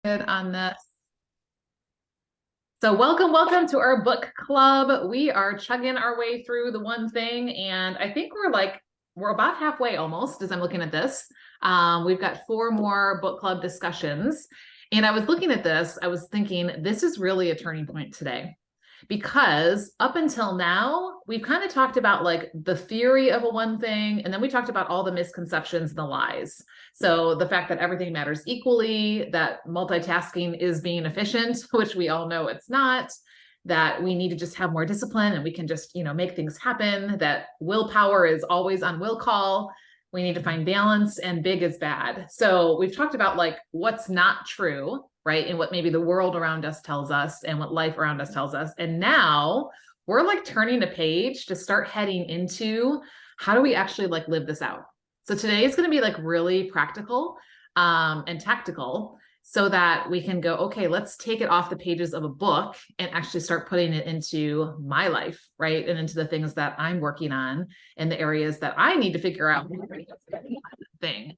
On this. So welcome to our book club. We are chugging our way through the one thing, and I think we're about halfway almost as I'm looking at this. We've got 4 more book club discussions, and I was looking at this, I was thinking this is really a turning point today. Because up until now, we've kind of talked about like the theory of a one thing, and then we talked about all the misconceptions and the lies. So the fact that everything matters equally, that multitasking is being efficient, which we all know it's not, that we need to just have more discipline and we can just, make things happen, that willpower is always on will call. We need to find balance, and big is bad. So we've talked about like what's not true, right? And what maybe the world around us tells us and what life around us tells us. And now we're like turning a page to start heading into how do we actually like live this out? So today is going to be like really practical and tactical so that we can go, okay, let's take it off the pages of a book and actually start putting it into my life, right? And into the things that I'm working on and the areas that I need to figure out thing.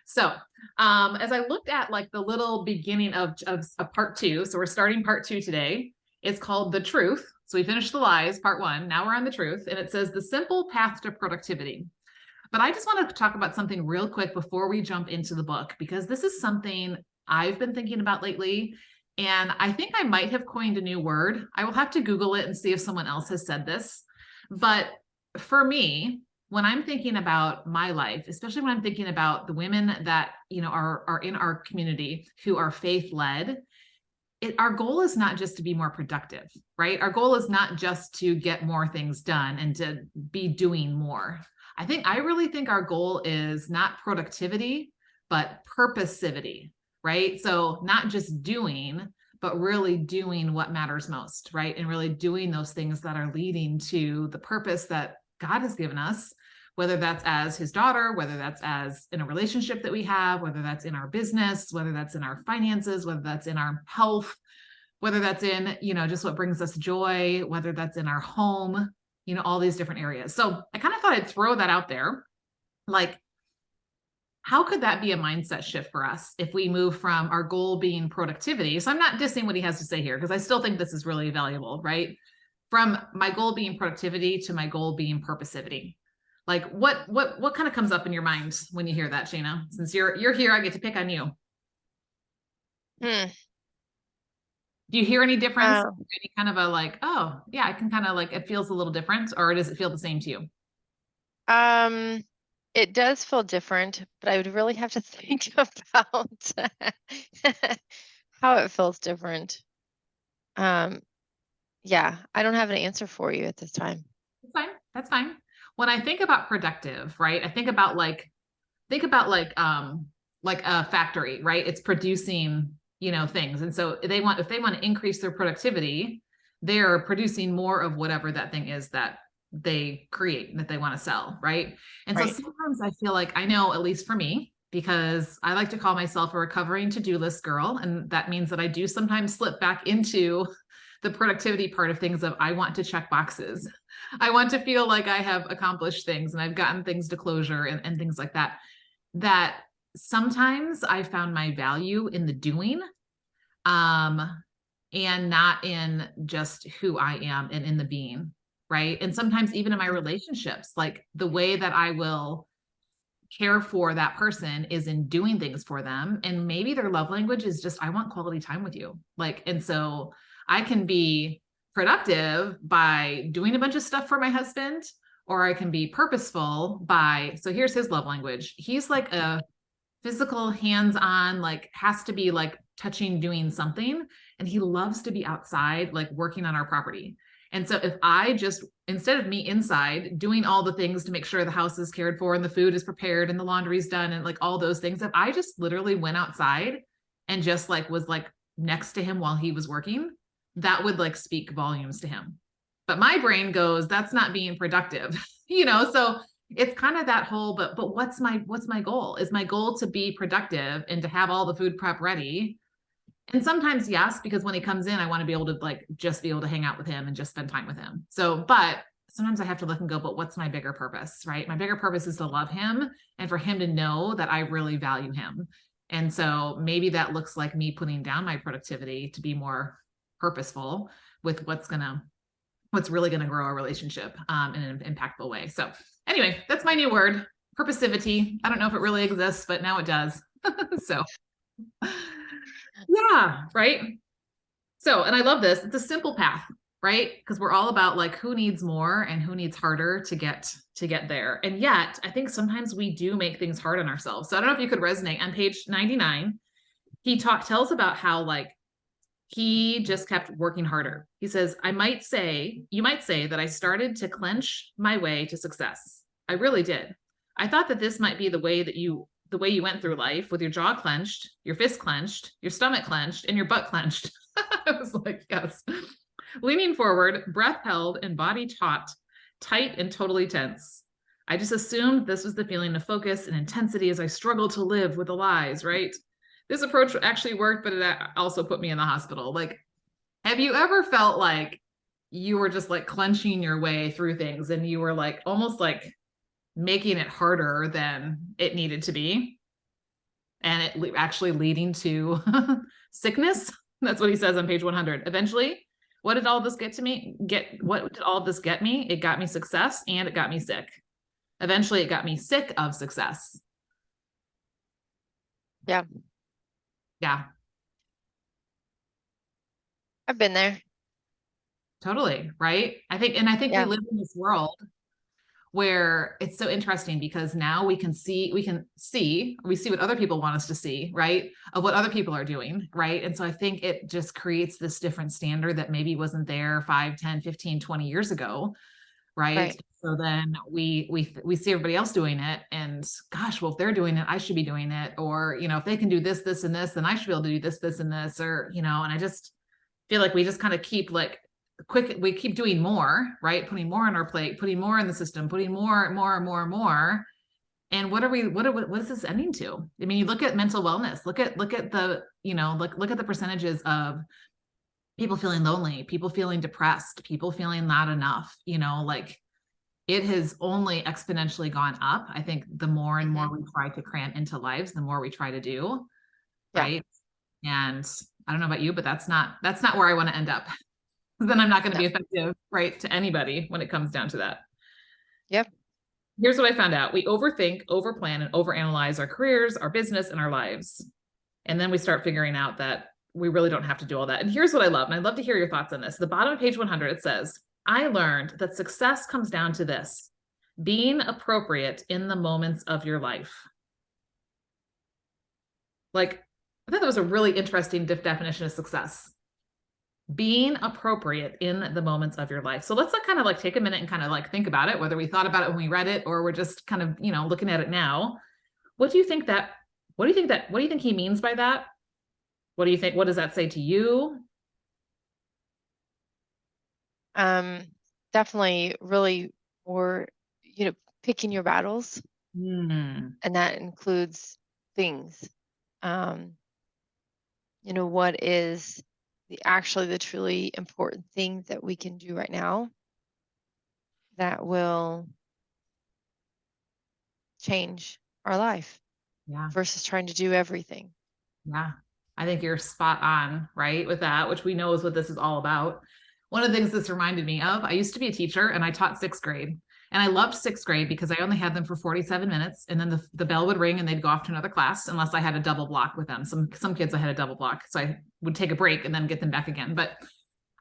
So as I looked at like the little beginning of part 2, so we're starting part 2 today. It's called The Truth. So we finished the lies, part 1. Now we're on the truth. And it says the simple path to productivity. But I just want to talk about something real quick before we jump into the book, because this is something I've been thinking about lately. And I think I might have coined a new word. I will have to Google it and see if someone else has said this. But for me, when I'm thinking about my life, especially when I'm thinking about the women that, are in our community who are faith-led, our goal is not just to be more productive, right? Our goal is not just to get more things done and to be doing more. I really think our goal is not productivity, but purposivity, right? So not just doing, but really doing what matters most, right? And really doing those things that are leading to the purpose that God has given us, whether that's as his daughter, whether that's as in a relationship that we have, whether that's in our business, whether that's in our finances, whether that's in our health, whether that's in, just what brings us joy, whether that's in our home, all these different areas. So I kind of thought I'd throw that out there. Like, how could that be a mindset shift for us if we move from our goal being productivity? So I'm not dissing what he has to say here, because I still think this is really valuable, right? From my goal being productivity to my goal being purposivity. Like what kind of comes up in your mind when you hear that, Shana? Since you're here, I get to pick on you. Do you hear any difference? Any kind of a like, oh yeah, I can kind of like, it feels a little different, or does it feel the same to you? It does feel different, but I would really have to think about how it feels different. Yeah, I don't have an answer for you at this time. That's fine. When I think about productive, right? I think about like a factory, right? It's producing, things. And so if they want to increase their productivity, they're producing more of whatever that thing is that they create, that they want to sell, right? And so sometimes I feel like, I know, at least for me, because I like to call myself a recovering to-do list girl, and that means that I do sometimes slip back into the productivity part of things of I want to check boxes. I want to feel like I have accomplished things and I've gotten things to closure and things like that. That sometimes I found my value in the doing, and not in just who I am and in the being, right? And sometimes even in my relationships, like the way that I will care for that person is in doing things for them. And maybe their love language is just, I want quality time with you. Like, and so I can be productive by doing a bunch of stuff for my husband, or I can be purposeful by, so here's his love language. He's like a physical, hands-on, like has to be like touching, doing something. And he loves to be outside, like working on our property. And so if I just, instead of me inside doing all the things to make sure the house is cared for and the food is prepared and the laundry's done and like all those things, if I just literally went outside and just like was like next to him while he was working, that would like speak volumes to him. But my brain goes, that's not being productive, so it's kind of that whole, but what's my goal? Is my goal to be productive and to have all the food prep ready? And sometimes, yes, because when he comes in, I want to be able to like just be able to hang out with him and just spend time with him. So, but sometimes I have to look and go, but what's my bigger purpose, right? My bigger purpose is to love him and for him to know that I really value him. And so maybe that looks like me putting down my productivity to be more purposeful with what's really going to grow our relationship in an impactful way. So anyway, that's my new word, purposivity. I don't know if it really exists, but now it does. So yeah, right. So, and I love this. It's a simple path, right? Because we're all about like who needs more and who needs harder to get there. And yet, I think sometimes we do make things hard on ourselves. So I don't know if you could resonate. On page 99, he tells about how like he just kept working harder. He says, you might say that I started to clench my way to success. I really did. I thought that this might be the way you went through life, with your jaw clenched, your fist clenched, your stomach clenched, and your butt clenched. I was like, yes. Leaning forward, breath held, and body taut, tight and totally tense. I just assumed this was the feeling of focus and intensity as I struggled to live with the lies, right? This approach actually worked, but it also put me in the hospital. Like, have you ever felt like you were just like clenching your way through things and you were like almost like making it harder than it needed to be? And it actually leading to sickness? That's what he says on page 100. Eventually, what did all this get me? What did all of this get me? It got me success and it got me sick. Eventually, it got me sick of success. Yeah. Yeah. I've been there. Totally. Right. I think we Yeah. live in this world where it's so interesting because now we see what other people want us to see, right? Of what other people are doing, right? And so I think it just creates this different standard that maybe wasn't there 5, 10, 15, 20 years ago, right? So then we see everybody else doing it and gosh, well, if they're doing it, I should be doing it. Or, if they can do this, this, and this, then I should be able to do this, this, and this, or, and I just feel like we just kind of keep like we keep doing more, right? Putting more on our plate, putting more in the system, putting more. And what is this ending to? I mean, you look at mental wellness, look at the, look at the percentages of people feeling lonely, people feeling depressed, people feeling not enough, like it has only exponentially gone up. I think the more and more we try to cram into lives, the more we try to do, right? And I don't know about you, but that's not where I want to end up. Then I'm not going to be effective, right, to anybody when it comes down to that. Yep. Here's what I found out. We overthink, overplan, and overanalyze our careers, our business, and our lives. And then we start figuring out that we really don't have to do all that. And here's what I love, and I'd love to hear your thoughts on this. The bottom of page 100, it says, I learned that success comes down to this: being appropriate in the moments of your life. Like, I thought that was a really interesting definition of success. Being appropriate in the moments of your life. So let's kind of like take a minute and kind of like think about it, whether we thought about it when we read it or we're just kind of, looking at it now. What do you think he means by that? What do you think? What does that say to you? Definitely really more, picking your battles. Mm. And that includes things. What is the truly important thing that we can do right now that will change our life versus trying to do everything. Yeah, I think you're spot on, right, with that, which we know is what this is all about. One of the things this reminded me of, I used to be a teacher and I taught 6th grade. And I loved 6th grade because I only had them for 47 minutes. And then the bell would ring and they'd go off to another class unless I had a double block with them. Some kids I had a double block. So I would take a break and then get them back again. But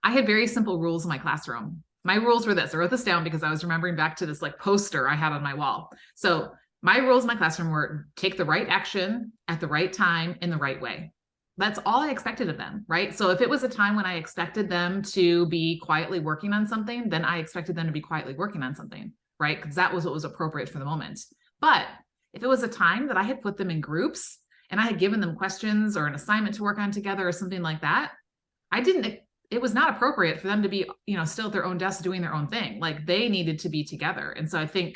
I had very simple rules in my classroom. My rules were this. I wrote this down because I was remembering back to this like poster I had on my wall. So my rules in my classroom were take the right action at the right time in the right way. That's all I expected of them, right? So if it was a time when I expected them to be quietly working on something, then I expected them to be quietly working on something, right? Because that was what was appropriate for the moment. But if it was a time that I had put them in groups and I had given them questions or an assignment to work on together or something like that, it was not appropriate for them to be, still at their own desk doing their own thing. Like they needed to be together. And so I think,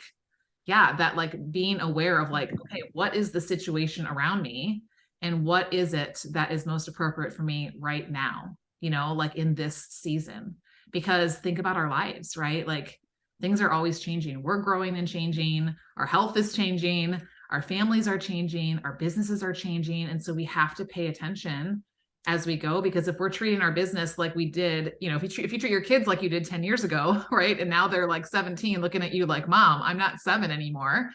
that like being aware of like, okay, what is the situation around me? And what is it that is most appropriate for me right now, like in this season? Because think about our lives, right? Like things are always changing. We're growing and changing. Our health is changing. our families are changing, our businesses are changing. And so we have to pay attention as we go, because if we're treating our business like we did, if you treat your kids like you did 10 years ago, right? And now they're like 17 looking at you like, Mom, I'm not 7 anymore.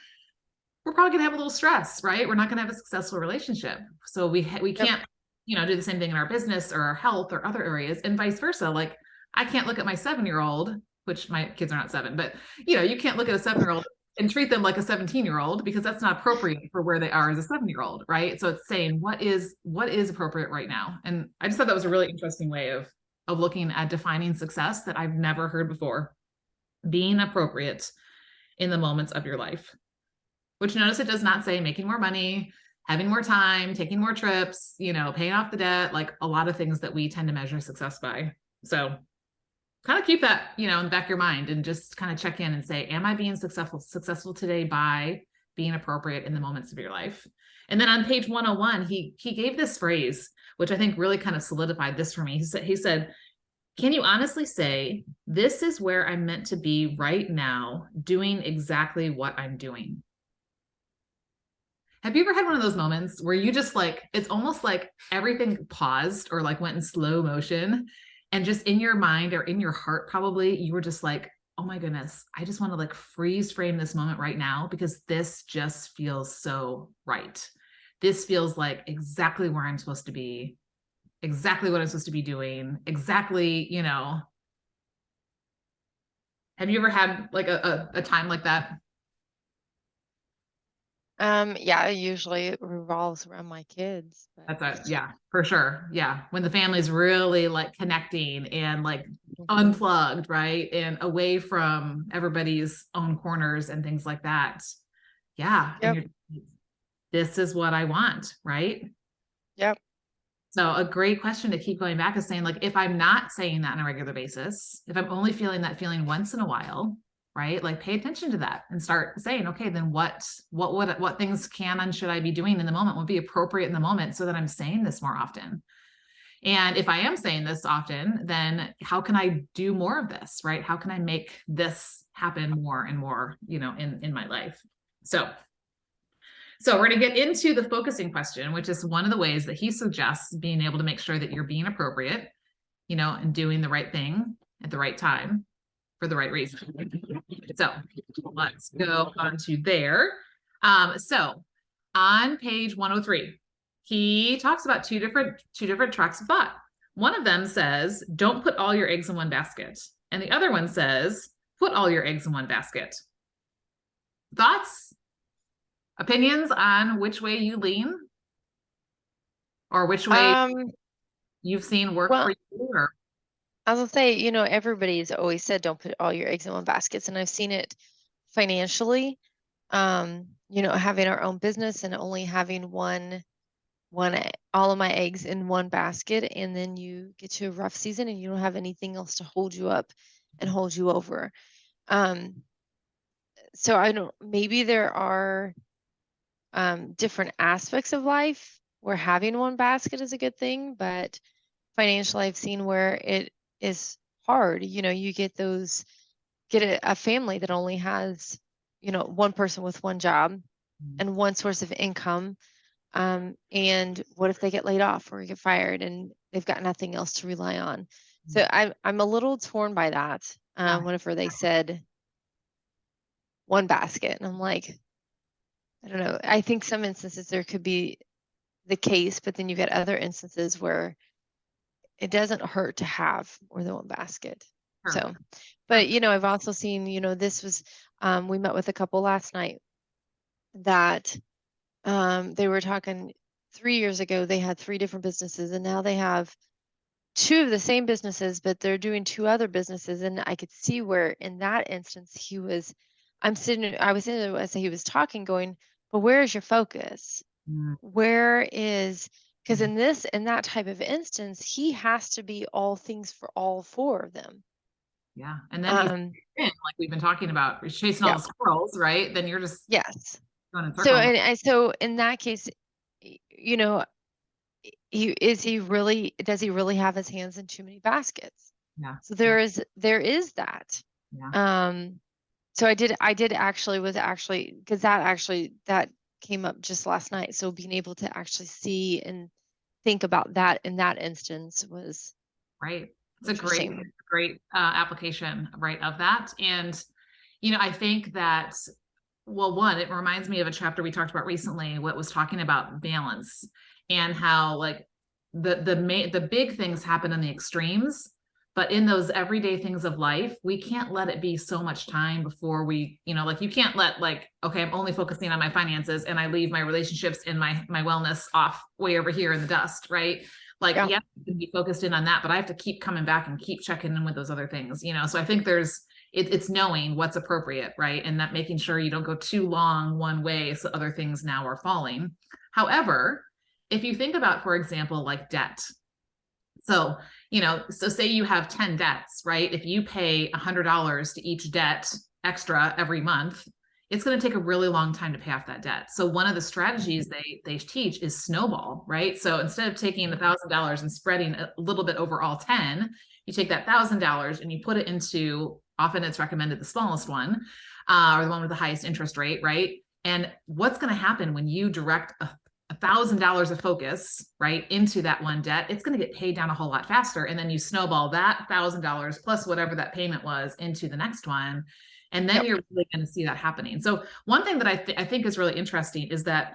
We're probably going to have a little stress, right? We're not going to have a successful relationship. So we can't, do the same thing in our business or our health or other areas, and vice versa. Like, I can't look at my 7-year-old, which my kids are not 7, but you can't look at a 7-year-old and treat them like a 17-year-old, because that's not appropriate for where they are as a 7-year-old, right? So it's saying what is appropriate right now. And I just thought that was a really interesting way of looking at defining success that I've never heard before. Being appropriate in the moments of your life. Which, notice, it does not say making more money, having more time, taking more trips, paying off the debt, like a lot of things that we tend to measure success by. So kind of keep that, in the back of your mind, and just kind of check in and say, am I being successful today by being appropriate in the moments of your life? And then on page 101, he gave this phrase, which I think really kind of solidified this for me. He said, can you honestly say, this is where I'm meant to be right now, doing exactly what I'm doing? Have you ever had one of those moments where you just like, it's almost like everything paused or like went in slow motion, and just in your mind or in your heart, probably you were just like, oh my goodness, I just want to like freeze frame this moment right now, because this just feels so right. This feels like exactly where I'm supposed to be, exactly what I'm supposed to be doing, exactly, Have you ever had like a time like that? Yeah, usually it revolves around my kids, but Yeah, for sure. Yeah. When the family's really like connecting and like Mhm. unplugged, right? And away from everybody's own corners and things like that. Yeah. And Yep, this is what I want, right? yep. So a great question to keep going back is saying, like, if I'm not saying that on a regular basis, if I'm only feeling that feeling once in a while, right? Like, pay attention to that and start saying, okay, then what things can and should I be doing in the moment, would be appropriate in the moment, so that I'm saying this more often. And if I am saying this often, then how can I do more of this, right? How can I make this happen more and more, in my life? So we're going to get into the focusing question, which is one of the ways that he suggests being able to make sure that you're being appropriate, and doing the right thing at the right time for the right reason. So let's go on to there. So on page 103, he talks about two different tracks of thought. One of them says, don't put all your eggs in one basket. And the other one says, put all your eggs in one basket. Thoughts? Opinions on which way you lean, or which way Um, you've seen work for well, you? Or I will say, everybody's always said don't put all your eggs in one basket, and I've seen it financially. Having our own business and only having all of my eggs in one basket, and then you get to a rough season and you don't have anything else to hold you up and hold you over. Um, so I don't, maybe there are different aspects of life where having one basket is a good thing, but financially I've seen where it is hard. You get a family that only has, one person with one job and one source of income. And what if they get laid off or get fired and they've got nothing else to rely on? So I'm a little torn by that. Whenever they said one basket, and I'm like, I don't know. I think some instances there could be the case, but then you get other instances where it doesn't hurt to have more than one basket. sure, So, but I've also seen, this was, we met with a couple last night that they were talking 3 years ago, they had 3 different businesses, and now they have 2 of the same businesses, but they're doing 2 other businesses. And I could see where in that instance I was sitting there as he was talking, going, but where is your focus? Mm, Where is, because mm, in that type of instance, he has to be all things for all 4 of them. yeah. And then he's Um, like we've been talking about, he's chasing all yeah, the squirrels, right? Then you're just yes. going in So, circles. so in that case, you know, does he really have his hands in too many baskets? Yeah, So yeah, there is that. yeah. Um, so I did actually, because that came up just last night. So being able to actually see and think about that in that instance was Right. It's a interesting. great application, right, of that. And, I think that, well, one, it reminds me of a chapter we talked about recently, what was talking about balance and how like the big things happen in the extremes, but in those everyday things of life, we can't let it be so much time before we, like you can't let like, okay, I'm only focusing on my finances and I leave my relationships and my wellness off way over here in the dust, right? Like, Yeah. yeah, you can be focused in on that, but I have to keep coming back and keep checking in with those other things, So I think it's knowing what's appropriate, right? And that making sure you don't go too long one way so other things now are falling. However, if you think about, for example, like debt. So, so say you have 10 debts, right? If you pay $100 to each debt extra every month, it's going to take a really long time to pay off that debt. So one of the strategies they teach is snowball, right? So instead of taking $1,000 and spreading a little bit over all 10, you take that $1,000 and you put it into, often it's recommended the smallest one, or the one with the highest interest rate, right? And what's going to happen when you direct $1,000 of focus, right, into that one debt, it's going to get paid down a whole lot faster. And then you snowball that $1,000 plus whatever that payment was into the next one. And then Yep. you're really going to see that happening. So one thing that I think is really interesting is that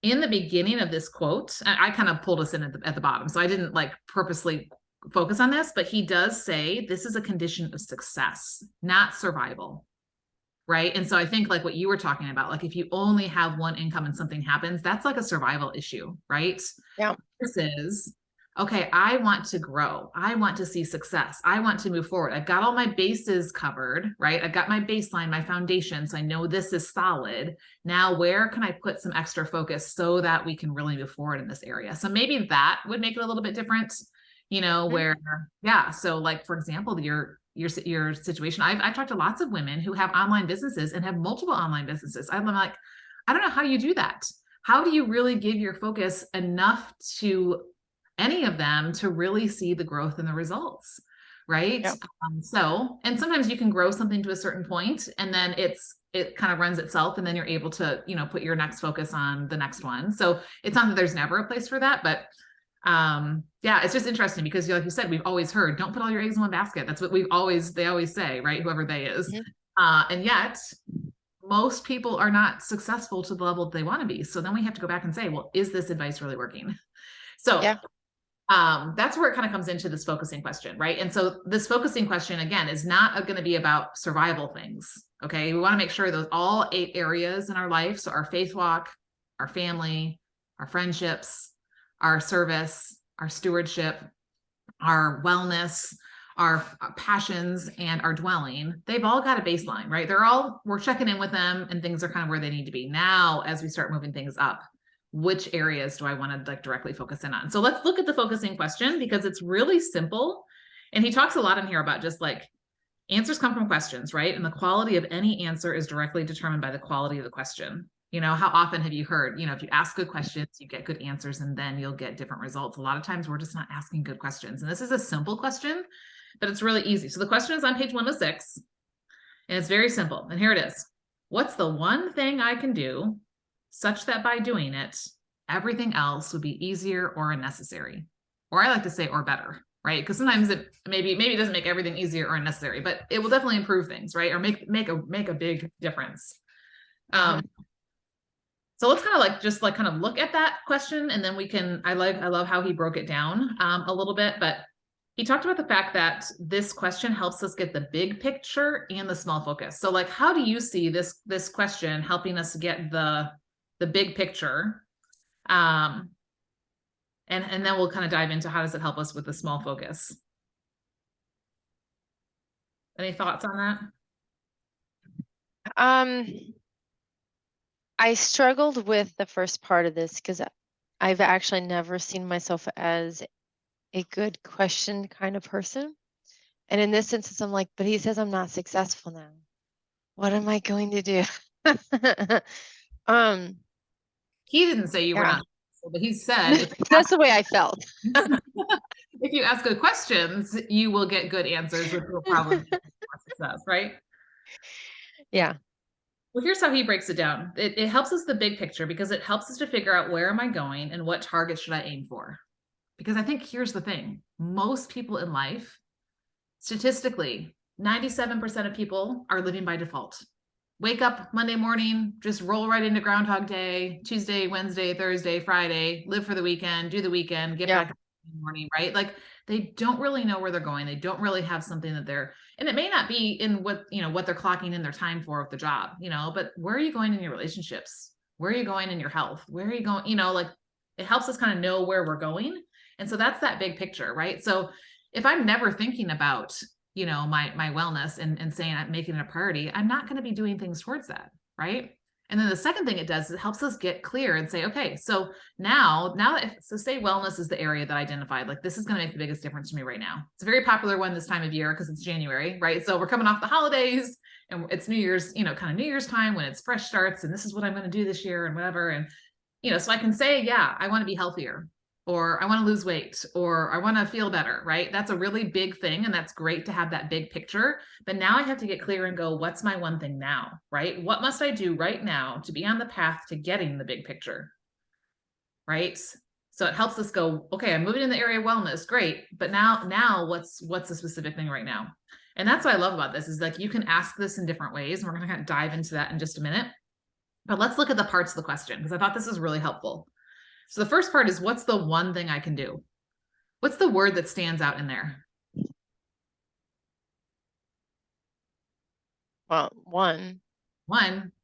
in the beginning of this quote, I kind of pulled us in at the bottom. So I didn't like purposely focus on this, but he does say this is a condition of success, not survival. Right. And so I think like what you were talking about, like if you only have one income and something happens, that's like a survival issue, right? Yeah. This is, okay, I want to grow. I want to see success. I want to move forward. I've got all my bases covered, right? I've got my baseline, my foundation. So I know this is solid. Now, where can I put some extra focus so that we can really move forward in this area? So maybe that would make it a little bit different, where, yeah. So like, for example, your situation. I've talked to lots of women who have online businesses and have multiple online businesses. I'm like, I don't know how you do that. How do you really give your focus enough to any of them to really see the growth and the results? Right. Yep. And sometimes you can grow something to a certain point and then it kind of runs itself and then you're able to, put your next focus on the next one. So it's not that there's never a place for that, but yeah, it's just interesting because like you said, we've always heard, don't put all your eggs in one basket. That's what they always say, right? Whoever they is. And yet most people are not successful to the level that they want to be. So then we have to go back and say, well, is this advice really working? So Yeah. that's where it kind of comes into this focusing question, right? And so this focusing question, again, is not going to be about survival things. Okay. We want to make sure those all 8 areas in our life. So our faith walk, our family, our friendships, our service, our stewardship, our wellness, our passions, and our dwelling, they've all got a baseline, right? We're checking in with them and things are kind of where they need to be. Now, as we start moving things up, which areas do I want to like directly focus in on? So let's look at the focusing question because it's really simple. And he talks a lot in here about just like answers come from questions, right? And the quality of any answer is directly determined by the quality of the question. How often have you heard, if you ask good questions, you get good answers and then you'll get different results. A lot of times we're just not asking good questions. And this is a simple question, but it's really easy. So the question is on page 106 and it's very simple. And here it is. What's the one thing I can do such that by doing it, everything else would be easier or unnecessary? Or I like to say, or better, right? Because sometimes it maybe it doesn't make everything easier or unnecessary, but it will definitely improve things, right? Or make a big difference. So let's kind of like kind of look at that question and then we can, I love how he broke it down a little bit, but he talked about the fact that this question helps us get the big picture and the small focus. So like, how do you see this question helping us get the big picture? And then we'll kind of dive into how does it help us with the small focus? Any thoughts on that? I struggled with the first part of this because I've actually never seen myself as a good question kind of person. And in this instance, I'm like, but he says I'm not successful now. What am I going to do? He didn't say you were not, but he said that's the way I felt. If you ask good questions, you will get good answers, which will probably be more success, right? Yeah. Well, here's how he breaks it down. It helps us the big picture because it helps us to figure out where am I going and what target should I aim for. Because I think here's the thing. Most people in life, statistically, 97% of people are living by default. Wake up Monday morning, just roll right into Groundhog Day, Tuesday, Wednesday, Thursday, Friday, live for the weekend, do the weekend, get back in the morning, right? Like they don't really know where they're going. They don't really have something that they're, and it may not be in what, what they're clocking in their time for with the job, but where are you going in your relationships? Where are you going in your health? Where are you going? Like it helps us kind of know where we're going. And so that's that big picture, right? So if I'm never thinking about my wellness and saying I'm making it a priority, I'm not going to be doing things towards that, right? And then the second thing it does is it helps us get clear and say, okay, so now so say wellness is the area that I identified, like this is going to make the biggest difference for me right now. It's a very popular one this time of year because it's January, right? So we're coming off the holidays and it's New Year's, kind of New Year's time when it's fresh starts and this is what I'm going to do this year and whatever. And, so I can say, yeah, I want to be healthier, or I want to lose weight, or I want to feel better, right? That's a really big thing. And that's great to have that big picture. But now I have to get clear and go, what's my one thing now, right? What must I do right now to be on the path to getting the big picture, right? So it helps us go, okay, I'm moving in the area of wellness. Great. But now what's the specific thing right now? And that's what I love about this is like, you can ask this in different ways. And we're going to kind of dive into that in just a minute. But let's look at the parts of the question because I thought this is really helpful. So the first part is, what's the one thing I can do? What's the word that stands out in there? Well, one,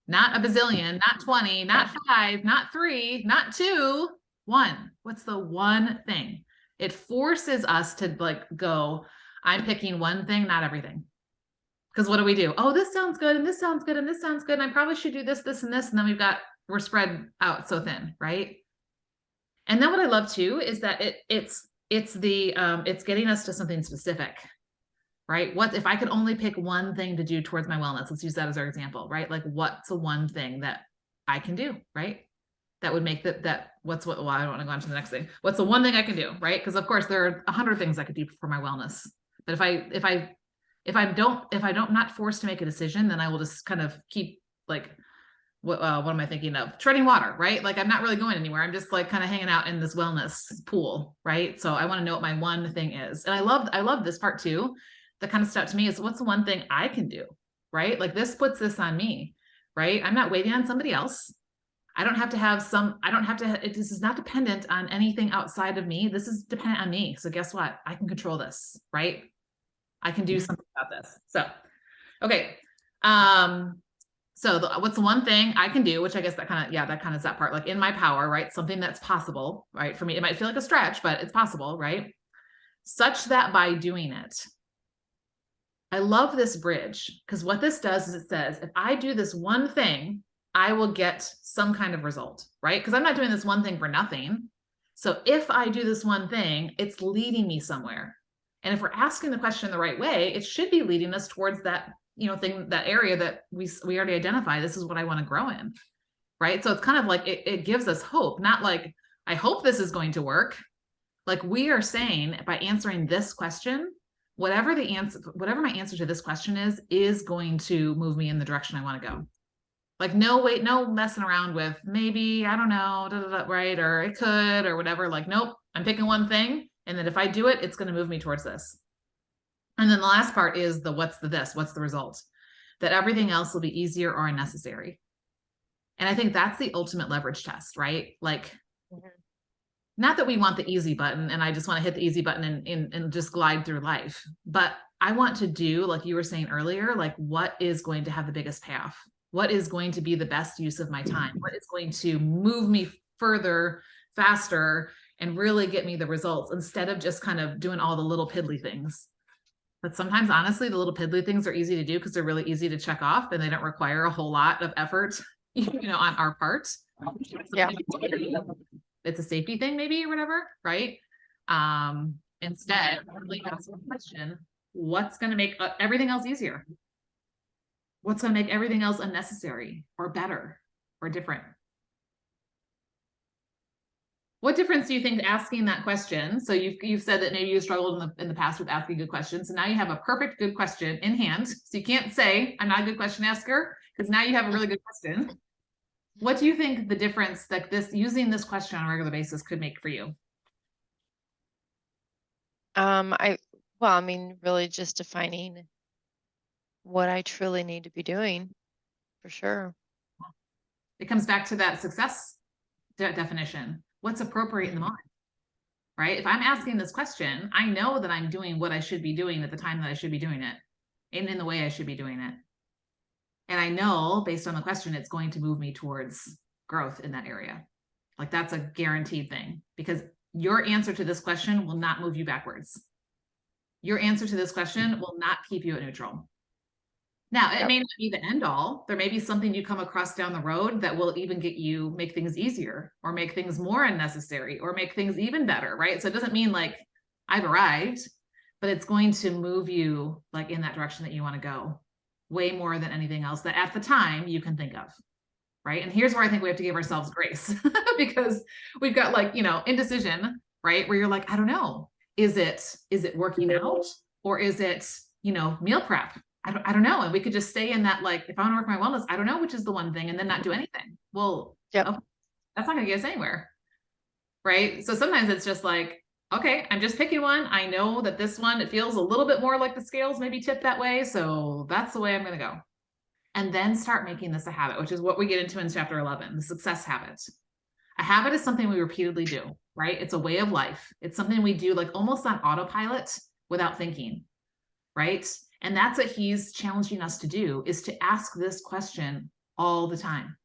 not a bazillion, not 20, not 5, not 3, not 2, 1. What's the one thing? It forces us to like go, I'm picking one thing, not everything. Because what do? Oh, this sounds good, and this sounds good, and this sounds good, and I probably should do this, this, and this. And then we're spread out so thin, right? And then what I love too is that it's getting us to something specific, right? What if I could only pick one thing to do towards my wellness? Let's use that as our example, right? Like what's the one thing that I can do, right? That would make well, I don't want to go on to the next thing. What's the one thing I can do, right? Because of course there are 100 things I could do for my wellness. But if I'm not forced to make a decision, then I will just kind of keep like, what am I thinking of? Treading water, right? Like I'm not really going anywhere. I'm just like kind of hanging out in this wellness pool, right? So I want to know what my one thing is. And I love this part too. The kind of stuff to me is, what's the one thing I can do, right? Like this puts this on me, right? I'm not waiting on somebody else. This is not dependent on anything outside of me. This is dependent on me. So guess what? I can control this, right? I can do something about this. So, okay. So what's the one thing I can do, which I guess that kind of is that part, like in my power, right? Something that's possible, right? For me, it might feel like a stretch, but it's possible, right? Such that by doing it, I love this bridge because what this does is it says, if I do this one thing, I will get some kind of result, right? Because I'm not doing this one thing for nothing. So if I do this one thing, it's leading me somewhere. And if we're asking the question the right way, it should be leading us towards that that area that we already identify. This is what I want to grow in, right? So it's kind of like it gives us hope, not like I hope this is going to work. Like we are saying, by answering this question, whatever my answer to this question is going to move me in the direction I want to go. Like no messing around with maybe, I don't know, right? Or it could, or whatever. Like, nope, I'm picking one thing. And then if I do it, it's going to move me towards this. And then the last part is what's the result? That everything else will be easier or unnecessary. And I think that's the ultimate leverage test, right? Like, not that we want the easy button and I just want to hit the easy button and just glide through life, but I want to do, like you were saying earlier, like what is going to have the biggest payoff? What is going to be the best use of my time? What is going to move me further, faster, and really get me the results instead of just kind of doing all the little piddly things. But sometimes, honestly, the little piddly things are easy to do because they're really easy to check off and they don't require a whole lot of effort, on our part. Yeah. It's a safety thing, maybe, or whatever, right? Instead, really ask the question, what's going to make everything else easier? What's going to make everything else unnecessary or better or different? What difference do you think asking that question? So you've said that maybe you struggled in the past with asking good questions. So now you have a perfect good question in hand. So you can't say I'm not a good question asker because now you have a really good question. What do you think the difference that this using this question on a regular basis could make for you? Well, I mean, really just defining what I truly need to be doing for sure. It comes back to that success definition. What's appropriate in the moment, right? If I'm asking this question, I know that I'm doing what I should be doing at the time that I should be doing it and in the way I should be doing it. And I know based on the question, it's going to move me towards growth in that area. Like that's a guaranteed thing because your answer to this question will not move you backwards. Your answer to this question will not keep you at neutral. Now, it may not be the end all. There may be something you come across down the road that will even get you make things easier or make things more unnecessary or make things even better, right? So it doesn't mean like I've arrived, but it's going to move you like in that direction that you want to go way more than anything else that at the time you can think of. Right. And here's where I think we have to give ourselves grace because we've got like, indecision, right? Where you're like, I don't know. Is it working out or is it, meal prep? I don't know. And we could just stay in that, like, if I want to work my wellness, I don't know which is the one thing and then not do anything. Well, Yep. okay, that's not going to get us anywhere. Right. So sometimes it's just like, okay, I'm just picking one. I know that this one, it feels a little bit more like the scales maybe tip that way. So that's the way I'm going to go. And then start making this a habit, which is what we get into in chapter 11, the success habit. A habit is something we repeatedly do, right? It's a way of life. It's something we do like almost on autopilot without thinking, right? And that's what he's challenging us to do is to ask this question all the time,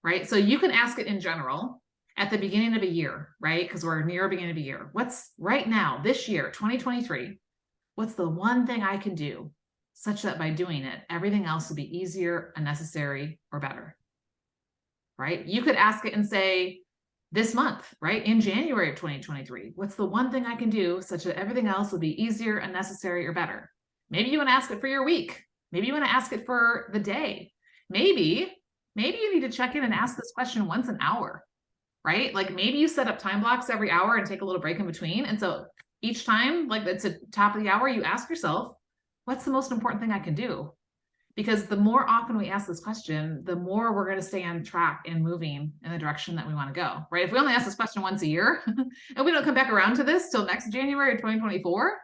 right? So you can ask it in general at the beginning of a year, right? Because we're near beginning of a year. What's right now, this year, 2023, what's the one thing I can do such that by doing it, everything else will be easier, unnecessary, or better, right? You could ask it and say, this month, right? In January of 2023, what's the one thing I can do such that everything else will be easier, unnecessary, or better? Maybe you want to ask it for your week. Maybe you want to ask it for the day. Maybe you need to check in and ask this question once an hour, right? Like maybe you set up time blocks every hour and take a little break in between. And so each time, like it's at top of the hour, you ask yourself, what's the most important thing I can do? Because the more often we ask this question, the more we're going to stay on track and moving in the direction that we want to go, right? If we only ask this question once a year and we don't come back around to this till next January of 2024,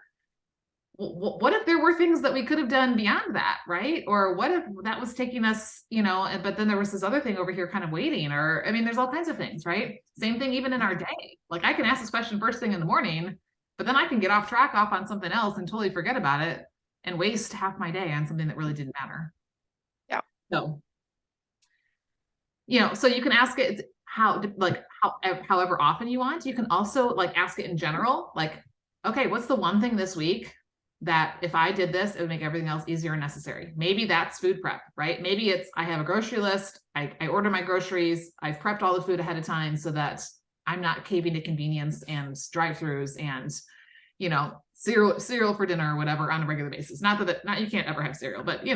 what if there were things that we could have done beyond that, right? Or what if that was taking us, but then there was this other thing over here kind of waiting, or I mean, there's all kinds of things, right? Same thing even in our day. Like I can ask this question first thing in the morning, but then I can get off track off on something else and totally forget about it and waste half my day on something that really didn't matter. Yeah. So, so you can ask it however often you want. You can also like ask it in general, like, okay, what's the one thing this week that if I did this, it would make everything else easier and necessary? Maybe that's food prep, right? Maybe it's I have a grocery list. I order my groceries. I've prepped all the food ahead of time so that I'm not caving to convenience and drive-throughs and cereal for dinner or whatever on a regular basis. Not that you can't ever have cereal, but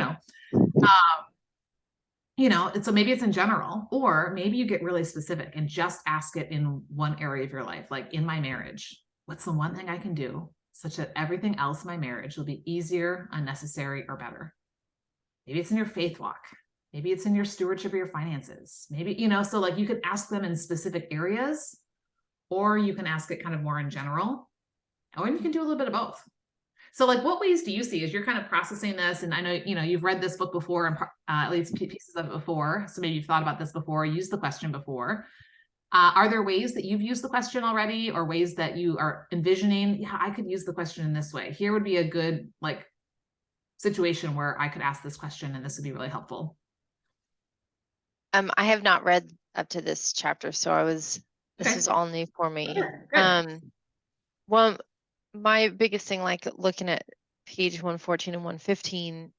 so maybe it's in general, or maybe you get really specific and just ask it in one area of your life, like in my marriage, what's the one thing I can do such that everything else in my marriage will be easier, unnecessary, or better? Maybe it's in your faith walk. Maybe it's in your stewardship of your finances. Maybe, so like you can ask them in specific areas, or you can ask it kind of more in general, or you can do a little bit of both. So like what ways do you see as you're kind of processing this? And I know, you've read this book before and at least pieces of it before. So maybe you've thought about this before, used the question before. Are there ways that you've used the question already or ways that you are envisioning? Yeah, I could use the question in this way. Here would be a good like situation where I could ask this question and this would be really helpful. I have not read up to this chapter, so this is all new for me. Good. Well, my biggest thing, like looking at page 114 and 115,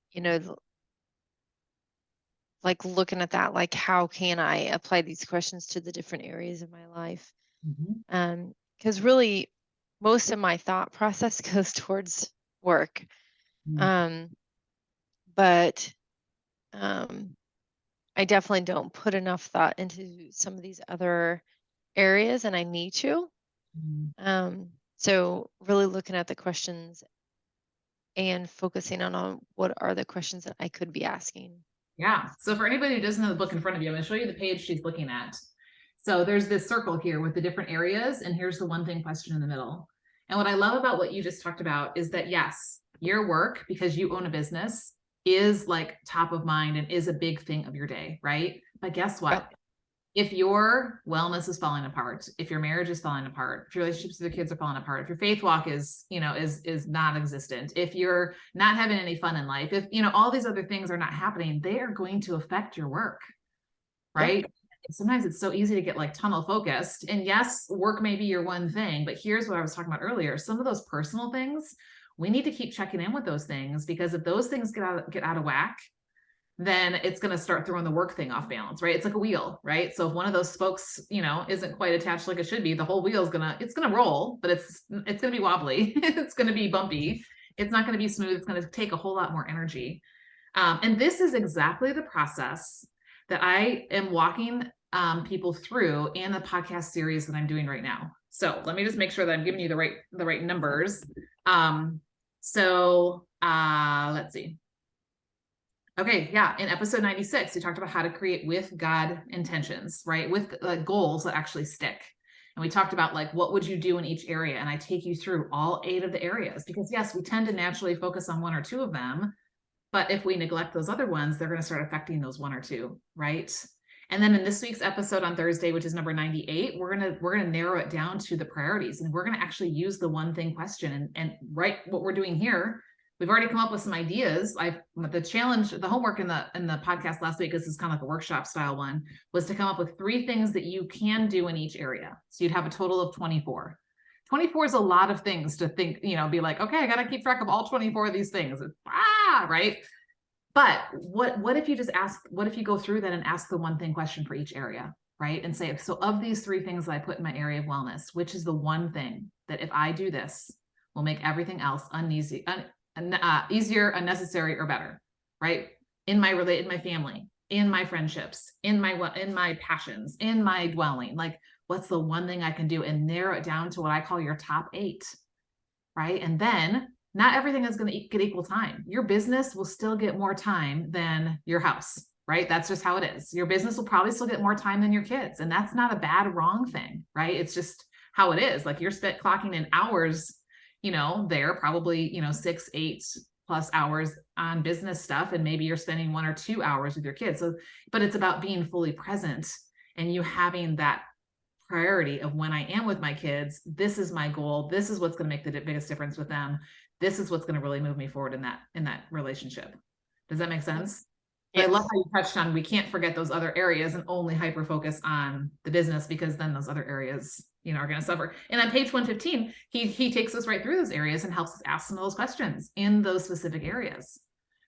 like looking at that, like how can I apply these questions to the different areas of my life? Because really most of my thought process goes towards work. But I definitely don't put enough thought into some of these other areas and I need to. So really looking at the questions and focusing on what are the questions that I could be asking. Yeah. So for anybody who doesn't have the book in front of you, I'm going to show you the page she's looking at. So there's this circle here with the different areas, and here's the one thing question in the middle. And what I love about what you just talked about is that, yes, your work, because you own a business, is like top of mind and is a big thing of your day, right? But guess what? Yep. If your wellness is falling apart, if your marriage is falling apart, if your relationships with your kids are falling apart, if your faith walk is, is non-existent, if you're not having any fun in life, if, all these other things are not happening, they are going to affect your work, right? Yep. Sometimes it's so easy to get like tunnel focused. And yes, work may be your one thing, but here's what I was talking about earlier. Some of those personal things, we need to keep checking in with those things, because if those things get out of whack, then it's going to start throwing the work thing off balance, right? It's like a wheel, right? So if one of those spokes, isn't quite attached like it should be, the whole wheel is it's going to roll, but it's going to be wobbly. It's going to be bumpy. It's not going to be smooth. It's going to take a whole lot more energy. And this is exactly the process that I am walking people through in the podcast series that I'm doing right now. So let me just make sure that I'm giving you the right numbers. Let's see. Okay, yeah. In episode 96, we talked about how to create with God intentions, right? With goals that actually stick. And we talked about like, what would you do in each area? And I take you through all 8 of the areas, because yes, we tend to naturally focus on 1 or 2 of them. But if we neglect those other ones, they're going to start affecting those 1 or 2, right? And then in this week's episode on Thursday, which is number 98, we're gonna narrow it down to the priorities, and we're gonna actually use the one thing question and write what we're doing here. We've already come up with some ideas. The challenge, the homework in the podcast last week, this is kind of like a workshop style one, was to come up with 3 things that you can do in each area. So you'd have a total of 24. 24 is a lot of things to think, be like, okay, I got to keep track of all 24 of these things. Right? But what if you what if you go through that and ask the one thing question for each area, right? And say, so of these 3 things that I put in my area of wellness, which is the one thing that if I do this will make everything else easier, unnecessary, or better, right? In my family, in my friendships, in my passions, in my dwelling, like what's the one thing I can do, and narrow it down to what I call your top 8, right? And then not everything is going to get equal time. Your business will still get more time than your house, right? That's just how it is. Your business will probably still get more time than your kids. And that's not a bad, wrong thing, right? It's just how it is. Like you're clocking in hours, they're probably, 6, 8 plus hours on business stuff. And maybe you're spending 1 or 2 hours with your kids. So, but it's about being fully present and you having that priority of when I am with my kids, this is my goal. This is what's going to make the biggest difference with them. This is what's going to really move me forward in that relationship. Does that make sense? Yes. I love how you touched on, we can't forget those other areas and only hyper focus on the business, because then those other areas, are going to suffer. And on page 115, he takes us right through those areas and helps us ask some of those questions in those specific areas.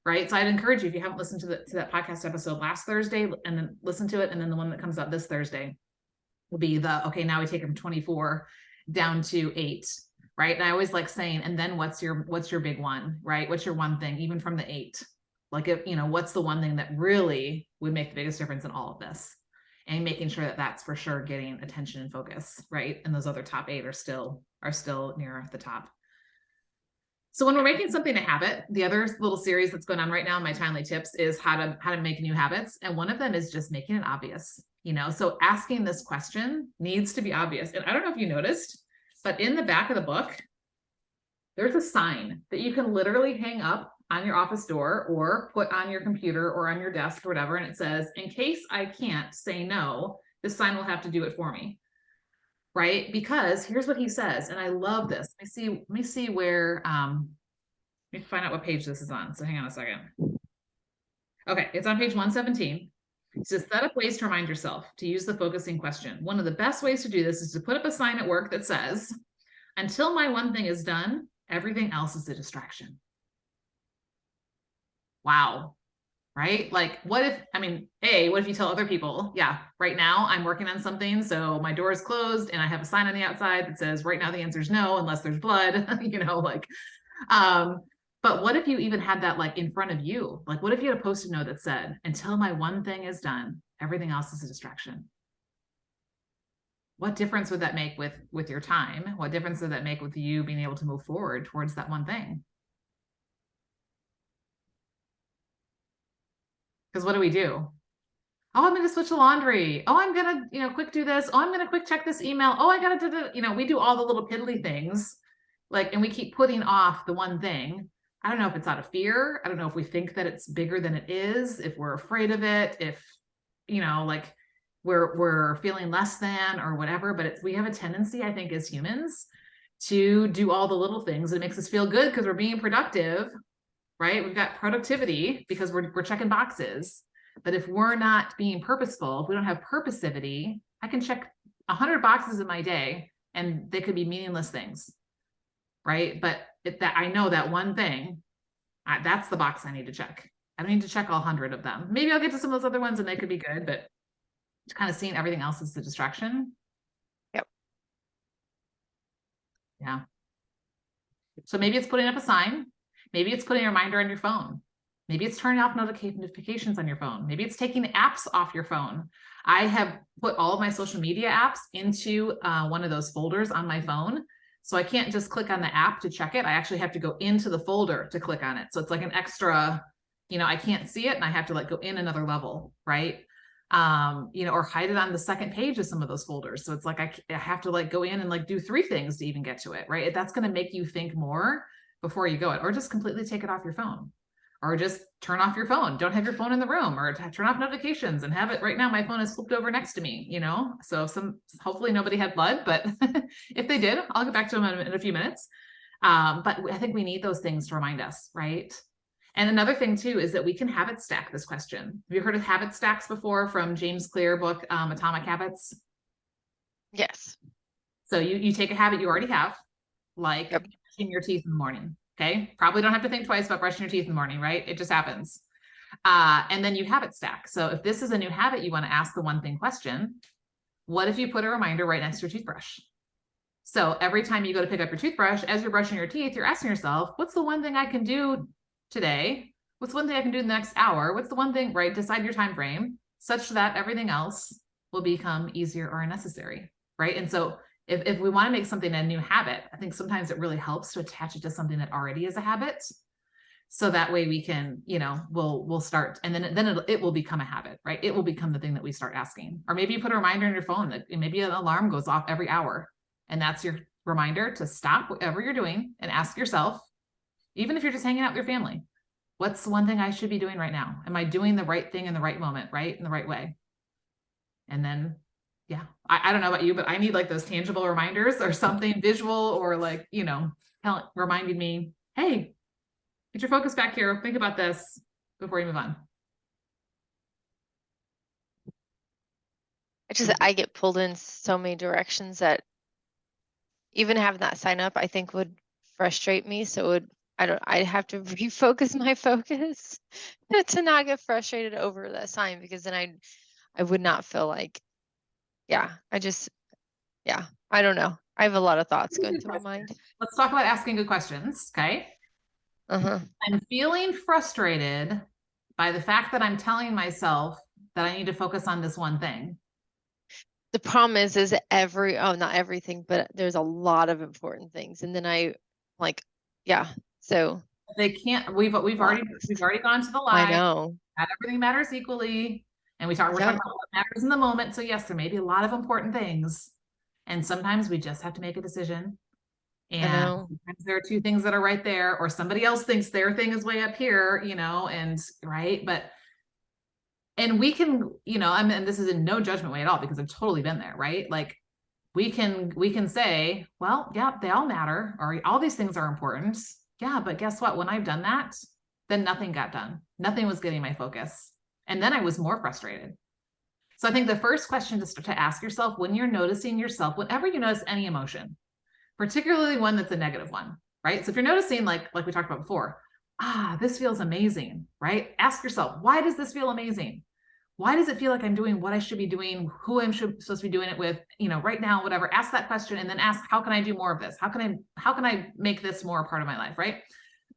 Right. So I'd encourage you, if you haven't listened to that podcast episode last Thursday, and then listen to it. And then the one that comes out this Thursday will be okay, now we take them 24 down to 8. Right. And I always like saying, and then what's your big one, right? What's your one thing, even from the 8, like, if, what's the one thing that really would make the biggest difference in all of this, and making sure that that's for sure getting attention and focus. Right. And those other top 8 are still near the top. So when we're making something a habit, the other little series that's going on right now in my timely tips is how to make new habits. And one of them is just making it obvious, so asking this question needs to be obvious. And I don't know if you noticed, but in the back of the book, there's a sign that you can literally hang up on your office door or put on your computer or on your desk or whatever. And it says, in case I can't say no, this sign will have to do it for me. Right? Because here's what he says. And I love this. Let me see where, let me find out what page this is on. So hang on a second. Okay. It's on page 117. It says, set up ways to remind yourself to use the focusing question. One of the best ways to do this is to put up a sign at work that says, until my one thing is done, everything else is a distraction. Wow. Right? Like, what if you tell other people, yeah, right now I'm working on something, so my door is closed and I have a sign on the outside that says, right now the answer is no, unless there's blood, but what if you even had that like in front of you? Like, what if you had a Post-it note that said, until my one thing is done, everything else is a distraction? what difference would that make with your time? What difference does that make with you being able to move forward towards that one thing? Because what do we do? Oh, I'm going to switch the laundry. Oh, I'm going to, quick do this. Oh, I'm going to quick check this email. Oh, I got to do, we do all the little piddly things, like, and we keep putting off the one thing. I don't know if it's out of fear. I don't know if we think that it's bigger than it is, if we're afraid of it, if, like we're feeling less than or whatever, but we have a tendency, I think, as humans to do all the little things. It makes us feel good because we're being productive, right? We've got productivity because we're checking boxes. But if we're not being purposeful, if we don't have purposivity, I can check 100 boxes in my day and they could be meaningless things, right? But that I know that one thing, that's the box I need to check. I don't need to check all 100 of them. Maybe I'll get to some of those other ones and they could be good, but kind of seeing everything else as a distraction. Yep. Yeah. So maybe it's putting up a sign. Maybe it's putting a reminder on your phone. Maybe it's turning off notifications on your phone. Maybe it's taking apps off your phone. I have put all of my social media apps into one of those folders on my phone. So I can't just click on the app to check it. I actually have to go into the folder to click on it. So it's like an extra, I can't see it and I have to like go in another level, right? Or hide it on the second page of some of those folders. So it's like I have to like go in and like do 3 things to even get to it, right? That's going to make you think more before you go it, or just completely take it off your phone. Or just turn off your phone. Don't have your phone in the room, or turn off notifications and have it right now. My phone is flipped over next to me, so hopefully nobody had blood, but if they did, I'll get back to them in a few minutes. But I think we need those things to remind us, right? And another thing too, is that we can habit stack this question. Have you heard of habit stacks before from James Clear book, Atomic Habits? Yes. So you take a habit you already have, like brushing your teeth in the morning. Okay. Probably don't have to think twice about brushing your teeth in the morning, right? It just happens. And then you habit stack. So if this is a new habit, you want to ask the one thing question. What if you put a reminder right next to your toothbrush? So every time you go to pick up your toothbrush, as you're brushing your teeth, you're asking yourself, what's the one thing I can do today? What's one thing I can do in the next hour? What's the one thing, right? Decide your time frame such that everything else will become easier or unnecessary, right? And so if we want to make something a new habit, I think sometimes it really helps to attach it to something that already is a habit. So that way we can, we'll start, and then it will become a habit, right? It will become the thing that we start asking. Or maybe you put a reminder on your phone that maybe an alarm goes off every hour, and that's your reminder to stop whatever you're doing and ask yourself, even if you're just hanging out with your family, what's the one thing I should be doing right now? Am I doing the right thing in the right moment, right? In the right way? And then yeah, I don't know about you, but I need like those tangible reminders or something visual, or like, reminding me, hey, get your focus back here. Think about this before you move on. I get pulled in so many directions that even having that sign up, I think would frustrate me. So I'd have to refocus my focus to not get frustrated over that sign, because then I would not feel like, I don't know. I have a lot of thoughts going through my mind. Let's talk about asking good questions. Okay. I'm feeling frustrated by the fact that I'm telling myself that I need to focus on this one thing. The problem is not everything, but there's a lot of important things. And then so they can't, we've already gone to the lie. I know. Not everything matters equally. And we're talking about what matters in the moment. So yes, there may be a lot of important things. And sometimes we just have to make a decision. And sometimes there are 2 things that are right there, or somebody else thinks their thing is way up here, and right. And we can, and this is in no judgment way at all, because I've totally been there, right? Like we can say, well, yeah, they all matter, or all these things are important. Yeah, but guess what? When I've done that, then nothing got done. Nothing was getting my focus. And then I was more frustrated. So I think the first question to ask yourself when you're noticing yourself, whenever you notice any emotion, particularly one that's a negative one, right? So if you're noticing, like we talked about before, this feels amazing, right? Ask yourself, why does this feel amazing? Why does it feel like I'm doing what I should be doing, who I'm supposed to be doing it with, right now, whatever. Ask that question, and then ask, how can I do more of this? How can I make this more a part of my life, right?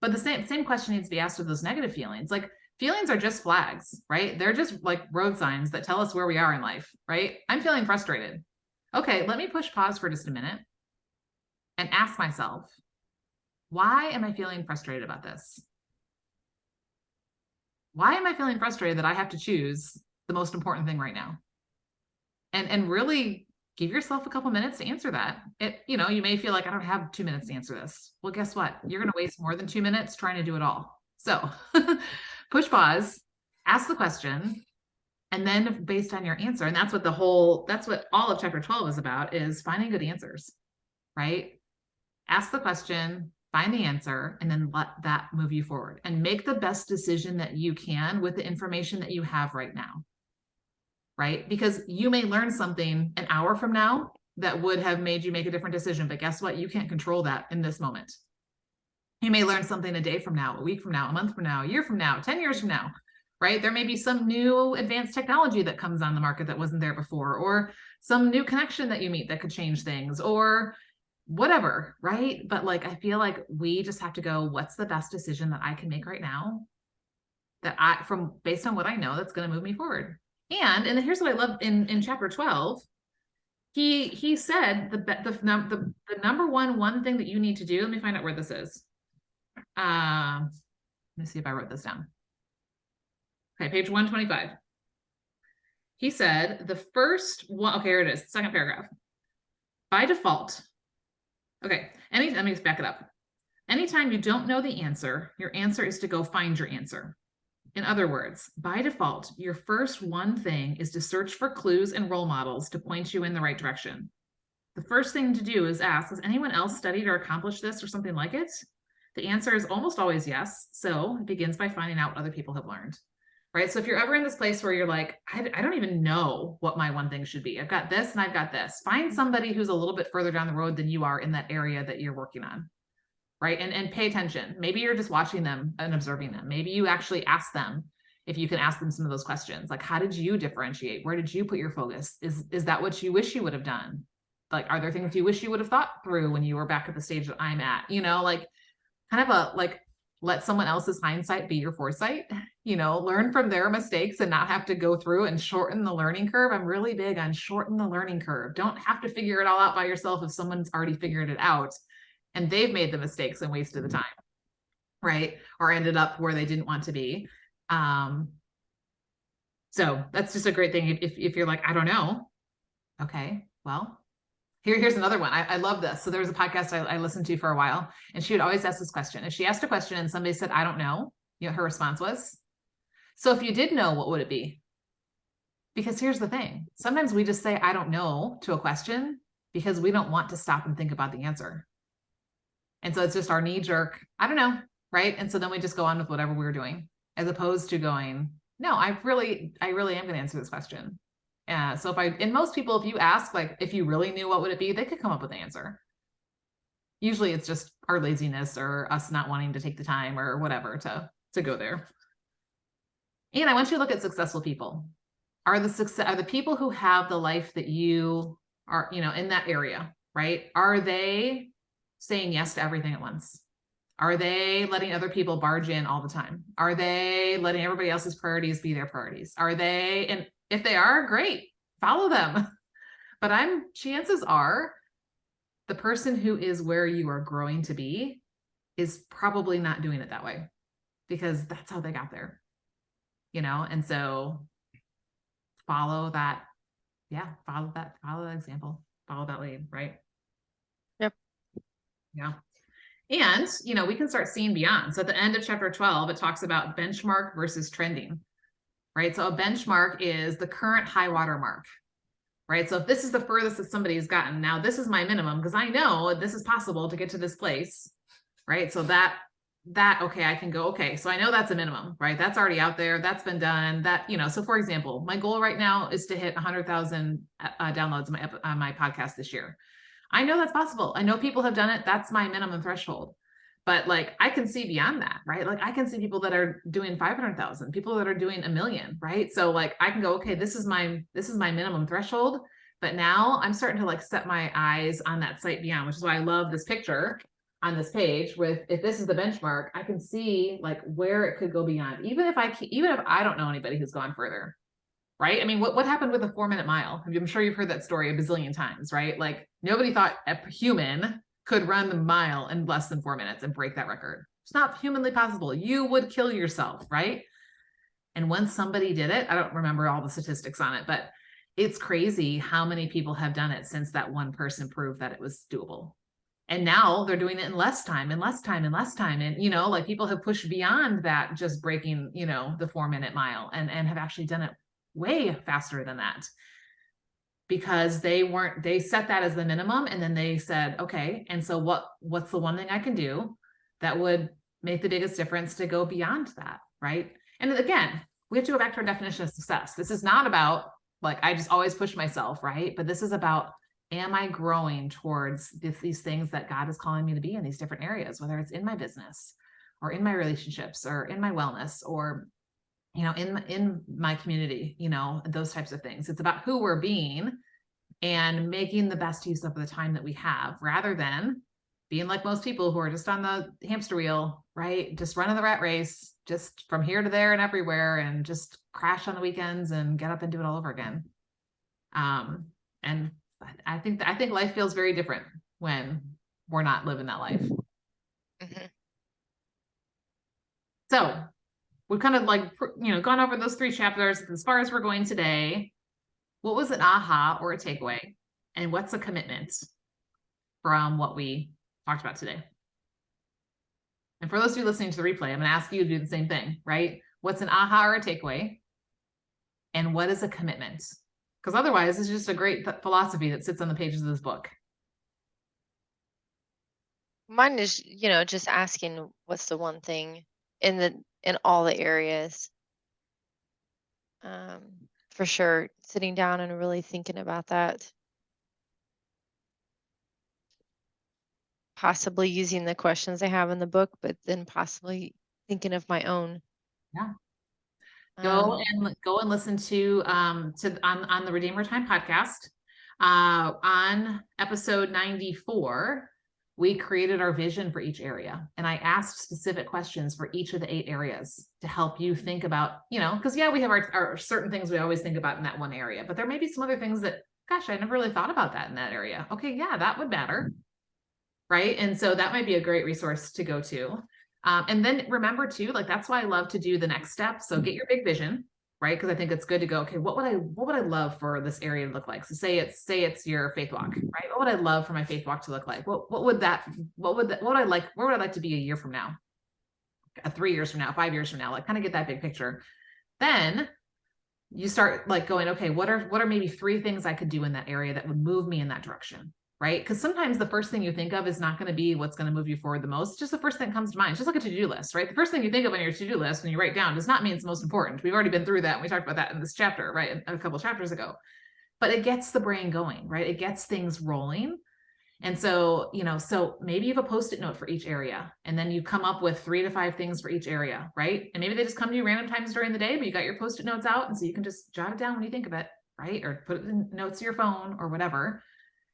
But the same question needs to be asked of those negative feelings. Like, feelings are just flags, right? They're just like road signs that tell us where we are in life, right? I'm feeling frustrated. okay, let me push pause for just a minute and ask myself, why am I feeling frustrated about this? Why am I feeling frustrated that I have to choose the most important thing right now? And really give yourself a couple minutes to answer that. You may feel like I don't have 2 minutes to answer this. Well, guess what? You're going to waste more than 2 minutes trying to do it all. So push pause, ask the question, and then based on your answer, and that's what all of chapter 12 is about, is finding good answers, right? Ask the question, find the answer, and then let that move you forward and make the best decision that you can with the information that you have right now. Right? Because you may learn something an hour from now that would have made you make a different decision. But guess what? You can't control that in this moment. You may learn something a day from now, a week from now, a month from now, a year from now, 10 years from now, right? There may be some new advanced technology that comes on the market that wasn't there before, or some new connection that you meet that could change things, or whatever, right? But like, I feel like we just have to go, what's the best decision that I can make right now based on what I know that's going to move me forward? And here's what I love in chapter 12. He said the number one thing that you need to do. Let me find out where this is. Let me see if I wrote this down. Okay, page 125. He said the first one. Okay, here it is. Second paragraph. By default. Okay. Let me just back it up. Anytime you don't know the answer, your answer is to go find your answer. In other words, by default, your first one thing is to search for clues and role models to point you in the right direction. The first thing to do is ask, has anyone else studied or accomplished this or something like it? The answer is almost always yes. So it begins by finding out what other people have learned, right? So if you're ever in this place where you're like, I don't even know what my one thing should be. I've got this and I've got this. Find somebody who's a little bit further down the road than you are in that area that you're working on. Right. And pay attention. Maybe you're just watching them and observing them. Maybe you actually ask them, if you can ask them some of those questions, like, how did you differentiate? Where did you put your focus? Is that what you wish you would have done? Like, are there things you wish you would have thought through when you were back at the stage that I'm at? Like kind of let someone else's hindsight be your foresight, learn from their mistakes and not have to go through and shorten the learning curve. I'm really big on shorten the learning curve. Don't have to figure it all out by yourself if someone's already figured it out and they've made the mistakes and wasted the time, right? Or ended up where they didn't want to be. So that's just a great thing. If you're like, I don't know. Okay, well, here's another one. I love this. So there was a podcast I listened to for a while, and she would always ask this question. If she asked a question and somebody said, I don't know, her response was, so if you did know, what would it be? Because here's the thing. Sometimes we just say, I don't know to a question because we don't want to stop and think about the answer. And so it's just our knee jerk, I don't know, right? And so then we just go on with whatever we're doing, as opposed to going, no, I really am going to answer this question. So most people, if you ask, like, if you really knew, what would it be? They could come up with an answer. Usually it's just our laziness or us not wanting to take the time or whatever to go there. And I want you to look at successful people. Are the people who have the life that you are, in that area, right? Are they saying yes to everything at once? Are they letting other people barge in all the time? Are they letting everybody else's priorities be their priorities? And if they are, great, follow them. But chances are the person who is where you are growing to be is probably not doing it that way, because that's how they got there, and so follow that example, follow that lead, right? Yep. Yeah. And, we can start seeing beyond. So at the end of chapter 12, it talks about benchmark versus trending, right? So a benchmark is the current high water mark, right? So if this is the furthest that somebody's gotten, now this is my minimum because I know this is possible to get to this place, right? So that, okay, I can go, okay, so I know that's a minimum, right? That's already out there. That's been done. So for example, my goal right now is to hit 100,000 downloads on my podcast this year. I know that's possible. I know people have done it. That's my minimum threshold. But like, I can see beyond that, right? Like I can see people that are doing 500,000, people that are doing 1 million, right? So like, I can go, okay, this is my minimum threshold. But now I'm starting to like set my eyes on that sight beyond, which is why I love this picture on this page with, if this is the benchmark, I can see like where it could go beyond, even if I don't know anybody who's gone further, right? I mean, what happened with the 4-minute mile? I'm sure you've heard that story a bazillion times, right? Like nobody thought a human could run the mile in less than 4 minutes and break that record. It's not humanly possible. You would kill yourself, right? And once somebody did it, I don't remember all the statistics on it, but it's crazy how many people have done it since that one person proved that it was doable. And now they're doing it in less time and less time and less time. And, you know, like people have pushed beyond that, just breaking, you know, the 4-minute mile and have actually done it way faster than that, because they set that as the minimum. And then they said, okay, and so what's the one thing I can do that would make the biggest difference to go beyond that, right? And again, we have to go back to our definition of success. This is not about like, I just always push myself, right? But this is about, am I growing towards these things that God is calling me to be in these different areas, whether it's in my business or in my relationships or in my wellness or, you know, in my community, you know, those types of things. It's about who we're being and making the best use of the time that we have, rather than being like most people who are just on the hamster wheel, right? Just running the rat race, just from here to there and everywhere, and just crash on the weekends and get up and do it all over again. And I think life feels very different when we're not living that life. Mm-hmm. So we've kind of like, you know, gone over those 3 chapters. As far as we're going today, what was an aha or a takeaway? And what's a commitment from what we talked about today? And for those of you listening to the replay, I'm going to ask you to do the same thing, right? What's an aha or a takeaway? And what is a commitment? Because otherwise, it's just a great philosophy that sits on the pages of this book. Mine is, you know, just asking what's the one thing in all the areas. For sure, sitting down and really thinking about that. Possibly using the questions I have in the book, but then possibly thinking of my own. Yeah. Um, Go and listen to on the Redeemer Time podcast. On episode 94, we created our vision for each area, and I asked specific questions for each of the 8 areas to help you think about, you know, because yeah, we have our certain things we always think about in that one area, but there may be some other things that, gosh, I never really thought about that in that area. Okay, yeah, that would matter, right? And so that might be a great resource to go to. And then remember too, like that's why I love to do the next step. So get your big vision, right? Because I think it's good to go, okay, what would I love for this area to look like? So say it's your faith walk, right? What would I love for my faith walk to look like? What would I like, where would I like to be a year from now? 3 years from now, 5 years from now, like kind of get that big picture. Then you start like going, okay, what are maybe 3 things I could do in that area that would move me in that direction? Right? Because sometimes the first thing you think of is not going to be what's going to move you forward the most. Just the first thing that comes to mind. It's just like a to-do list, right? The first thing you think of on your to-do list when you write down does not mean it's the most important. We've already been through that. And we talked about that in this chapter, right? A couple of chapters ago. But it gets the brain going, right? It gets things rolling. And so, you know, so maybe you have a Post-it note for each area, and then you come up with 3 to 5 things for each area, right? And maybe they just come to you random times during the day, but you got your Post-it notes out. And so you can just jot it down when you think of it, right? Or put it in notes to your phone or whatever.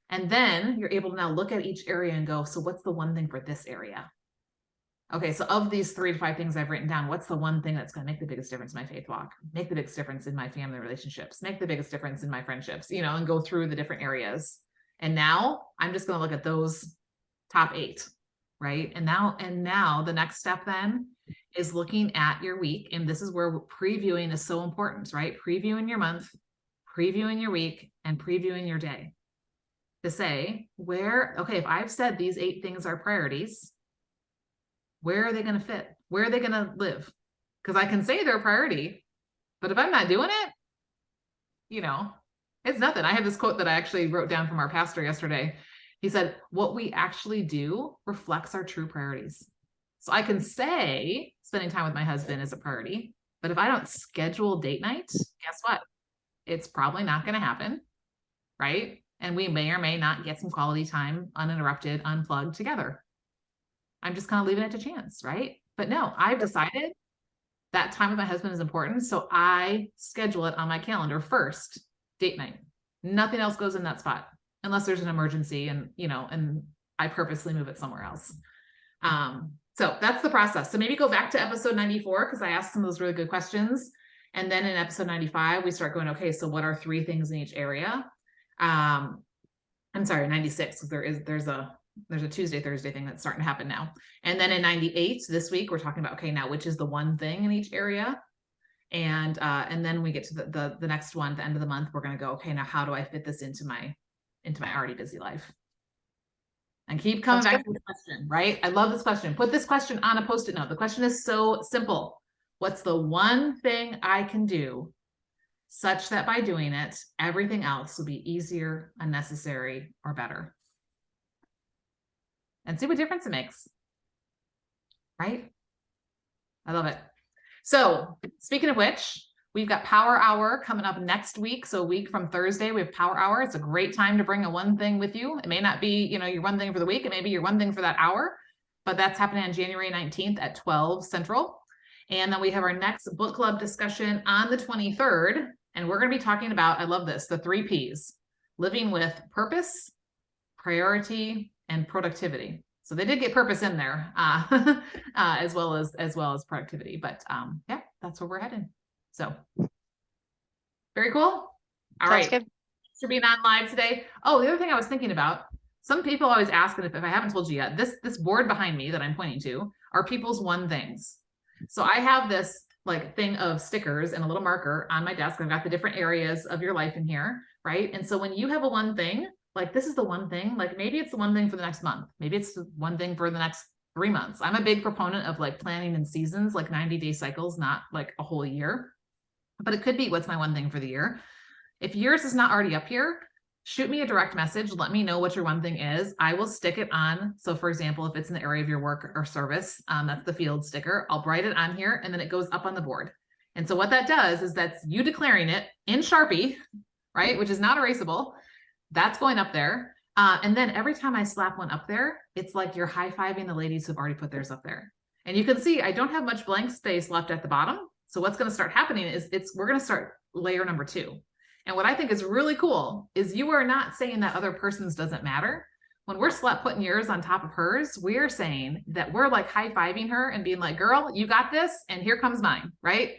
And then you're able to now look at each area and go, so what's the one thing for this area? Okay, so of these 3 to 5 things I've written down, what's the one thing that's going to make the biggest difference in my faith walk, make the biggest difference in my family relationships, make the biggest difference in my friendships, you know, and go through the different areas. And now I'm just going to look at those top 8, right? And now the next step then is looking at your week. And this is where previewing is so important, right? Previewing your month, previewing your week, and previewing your day. To say okay, if I've said these 8 things are priorities, where are they going to fit? Where are they going to live? Because I can say they're a priority, but if I'm not doing it, you know, it's nothing. I have this quote that I actually wrote down from our pastor yesterday. He said, what we actually do reflects our true priorities. So I can say spending time with my husband is a priority, but if I don't schedule date night, guess what? It's probably not going to happen, right? And we may or may not get some quality time, uninterrupted, unplugged together. I'm just kind of leaving it to chance, right? But no, I've decided that time with my husband is important. So I schedule it on my calendar first, date night. Nothing else goes in that spot unless there's an emergency and, you know, and I purposely move it somewhere else. So that's the process. So maybe go back to episode 94, because I asked some of those really good questions And then in episode 95, we start going, okay, so what are 3 things in each area? I'm sorry, 96, because there's a Tuesday, Thursday thing that's starting to happen now. And then in 98, this week, we're talking about, okay, now which is the one thing in each area? And then we get to the next one at the end of the month, we're going to go, okay, now how do I fit this into my already busy life? And keep coming back to the question, right? I love this question. Put this question on a Post-it note. The question is so simple. What's the one thing I can do such that by doing it, everything else will be easier, unnecessary, or better? And see what difference it makes, right? I love it. So speaking of which, we've got Power Hour coming up next week. So a week from Thursday, we have Power Hour. It's a great time to bring a one thing with you. It may not be, your one thing for the week. It may be your one thing for that hour, but that's happening on January 19th at 12 Central. And then we have our next book club discussion on the 23rd. And we're going to be talking about, I love this, the 3 Ps: living with purpose, priority, and productivity. So they did get purpose in there, as well as productivity. But yeah, that's where we're headed. So very cool. All right. Good. Thanks for being on live today. Oh, the other thing I was thinking about, some people always ask, and if I haven't told you yet, this board behind me that I'm pointing to are people's one things. So I have this like thing of stickers and a little marker on my desk. I've got the different areas of your life in here, right? And so when you have a one thing, like this is the one thing, like maybe it's the one thing for the next month. Maybe it's the one thing for the next 3 months. I'm a big proponent of like planning in seasons, like 90-day cycles, not like a whole year. But it could be, what's my one thing for the year? If yours is not already up here, shoot me a direct message. Let me know what your one thing is. I will stick it on. So for example, if it's in the area of your work or service, that's the field sticker. I'll write it on here and then it goes up on the board. And so what that does is that's you declaring it in Sharpie, right? Which is not erasable. That's going up there. And then every time I slap one up there, it's like you're high-fiving the ladies who've already put theirs up there. And you can see I don't have much blank space left at the bottom. So what's going to start happening is we're going to start layer number 2. And what I think is really cool is you are not saying that other person's doesn't matter. When we're putting yours on top of hers, we're saying that we're like high-fiving her and being like, girl, you got this. And here comes mine. Right.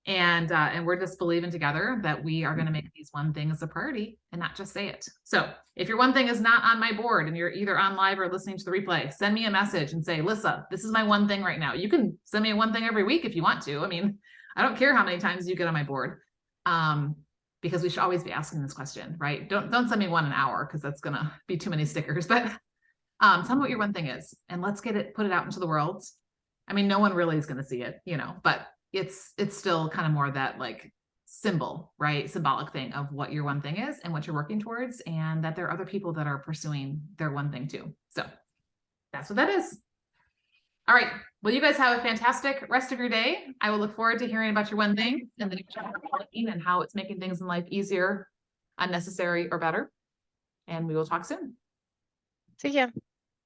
And we're just believing together that we are going to make these one things a priority and not just say it. So if your one thing is not on my board and you're either on live or listening to the replay, send me a message and say, Lissa, this is my one thing right now. You can send me a one thing every week if you want to. I mean, I don't care how many times you get on my board, because we should always be asking this question, right? Don't send me one an hour because that's going to be too many stickers. But tell me what your one thing is and let's put it out into the world. I mean, no one really is going to see it, but it's still kind of more that like symbol, right? Symbolic thing of what your one thing is and what you're working towards, and that there are other people that are pursuing their one thing too. So that's what that is. All right. Well, you guys have a fantastic rest of your day. I will look forward to hearing about your one thing and how it's making things in life easier, unnecessary, or better. And we will talk soon. See ya.